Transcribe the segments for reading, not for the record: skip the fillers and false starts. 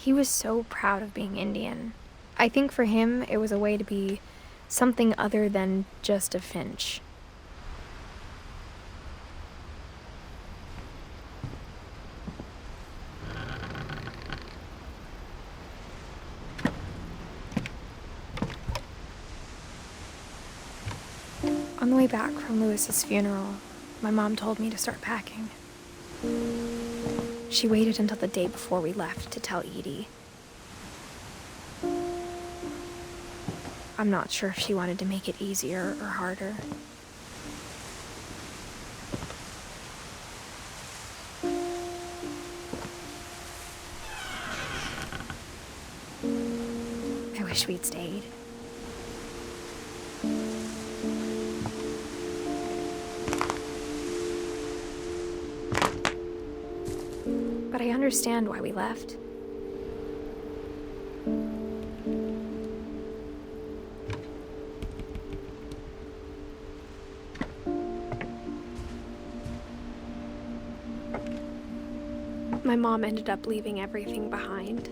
He was so proud of being Indian. I think for him, it was a way to be something other than just a Finch. On the way back from Lewis's funeral, my mom told me to start packing. She waited until the day before we left to tell Edie. I'm not sure if she wanted to make it easier or harder. I wish we'd stayed. But I understand why we left. My mom ended up leaving everything behind.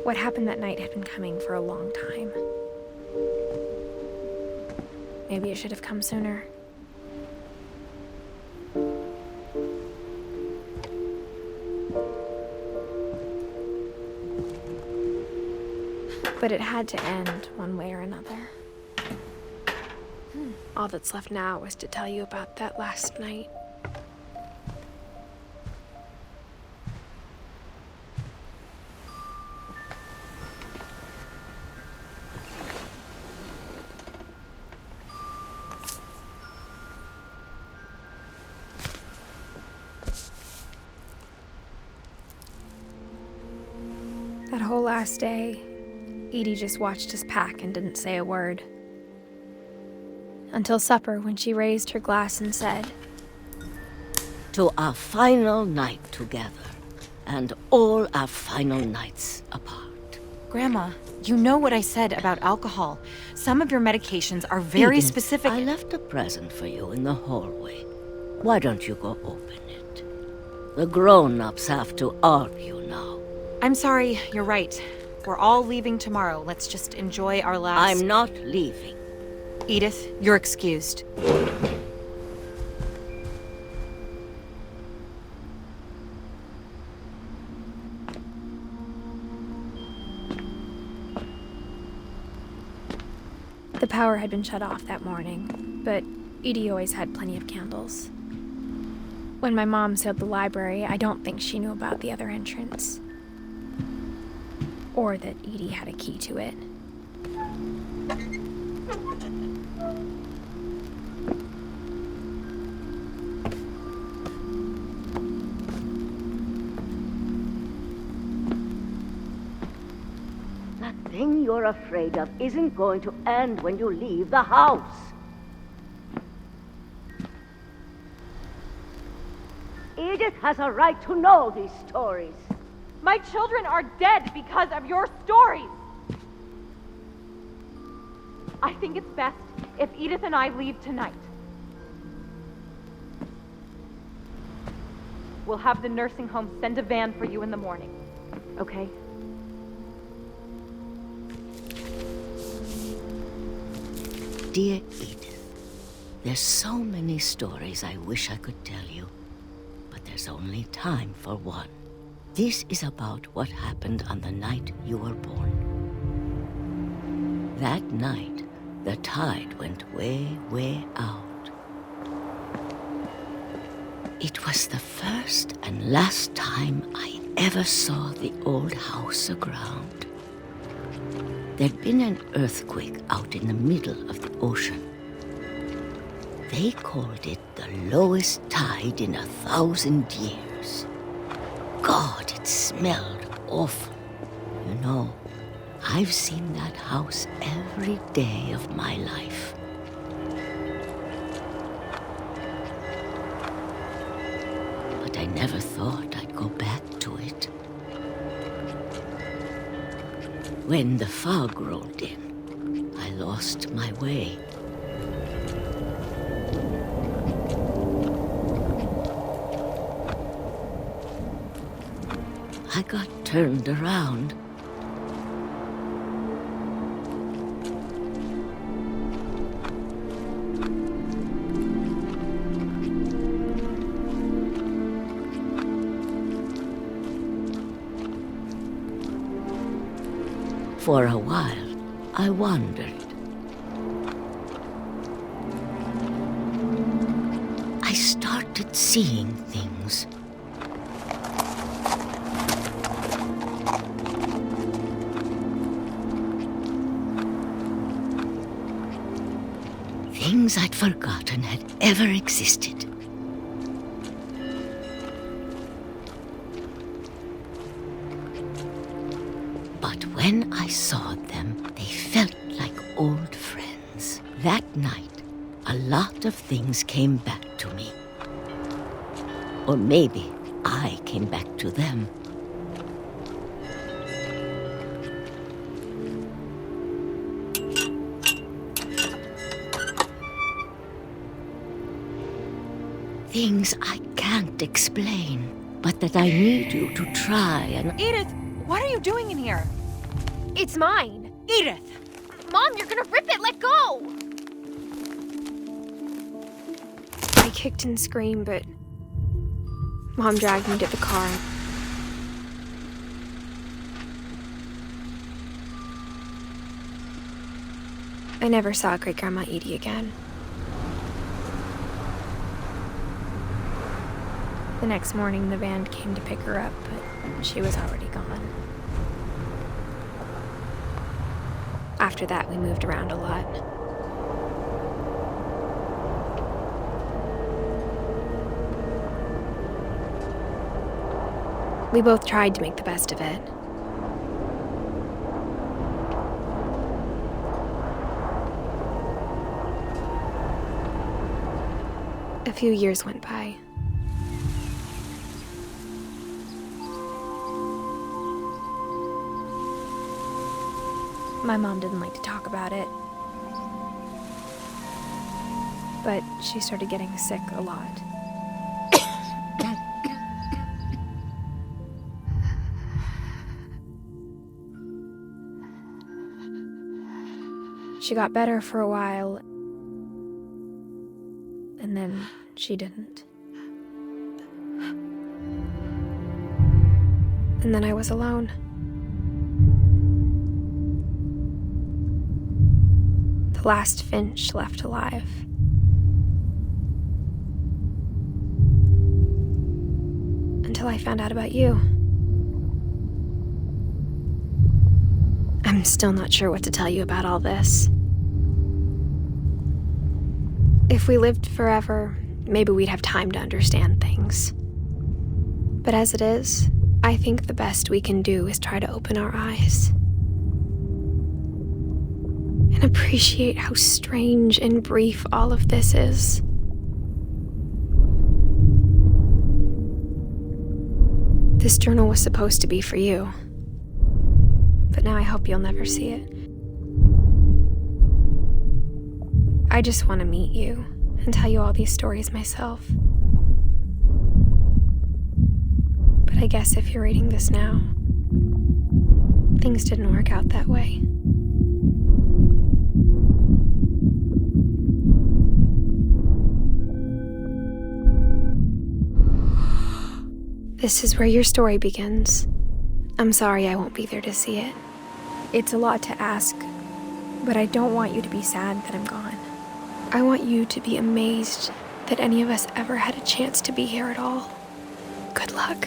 What happened that night had been coming for a long time. Maybe it should have come sooner. But it had to end one way or another. All that's left now is to tell you about that last night. That whole last day, Edie just watched us pack and didn't say a word. Until supper, when she raised her glass and said, "To our final night together, and all our final nights apart." Grandma, you know what I said about alcohol. Some of your medications are very Edith, specific. I left a present for you in the hallway. Why don't you go open it? The grown-ups have to argue now. I'm sorry, you're right. We're all leaving tomorrow. Let's just enjoy our last... I'm not leaving. Edith, you're excused. the power had been shut off that morning, but Edie always had plenty of candles. When my mom sealed the library, I don't think she knew about the other entrance. Or that Edie had a key to it. That thing you're afraid of isn't going to end when you leave the house. Edith has a right to know these stories. My children are dead because of your stories. I think it's best if Edith and I leave tonight. We'll have the nursing home send a van for you in the morning, okay? Dear Edith, there's so many stories I wish I could tell you, but there's only time for one. This is about what happened on the night you were born. That night, the tide went way, way out. It was the first and last time I ever saw the old house aground. There'd been an earthquake out in the middle of the ocean. They called it the lowest tide in 1,000 years. God, it smelled awful. You know, I've seen that house every day of my life. never thought I'd go back to it. When the fog rolled in, I lost my way. I got turned around. For a while, I wandered. I started seeing things. Things I'd forgotten had ever existed. But when I saw them, they felt like old friends. That night, a lot of things came back to me. Or maybe I came back to them. Things I can't explain, but that I need you to try and... Edith, what are you doing in here? It's mine. Edith! Mom, you're gonna rip it! Let go! I kicked and screamed, but Mom dragged me to the car. I never saw Great-Grandma Edie again. The next morning, the van came to pick her up, but she was already gone. After that, we moved around a lot. We both tried to make the best of it. A few years went by. My mom didn't like to talk about it, but she started getting sick a lot. She got better for a while, and then she didn't. And then I was alone. The last Finch left alive. Until I found out about you. I'm still not sure what to tell you about all this. If we lived forever, maybe we'd have time to understand things. But as it is, I think the best we can do is try to open our eyes. And appreciate how strange and brief all of this is. This journal was supposed to be for you, but now I hope you'll never see it. I just want to meet you and tell you all these stories myself. But I guess if you're reading this now, things didn't work out that way. This is where your story begins. I'm sorry I won't be there to see it. It's a lot to ask, but I don't want you to be sad that I'm gone. I want you to be amazed that any of us ever had a chance to be here at all. Good luck.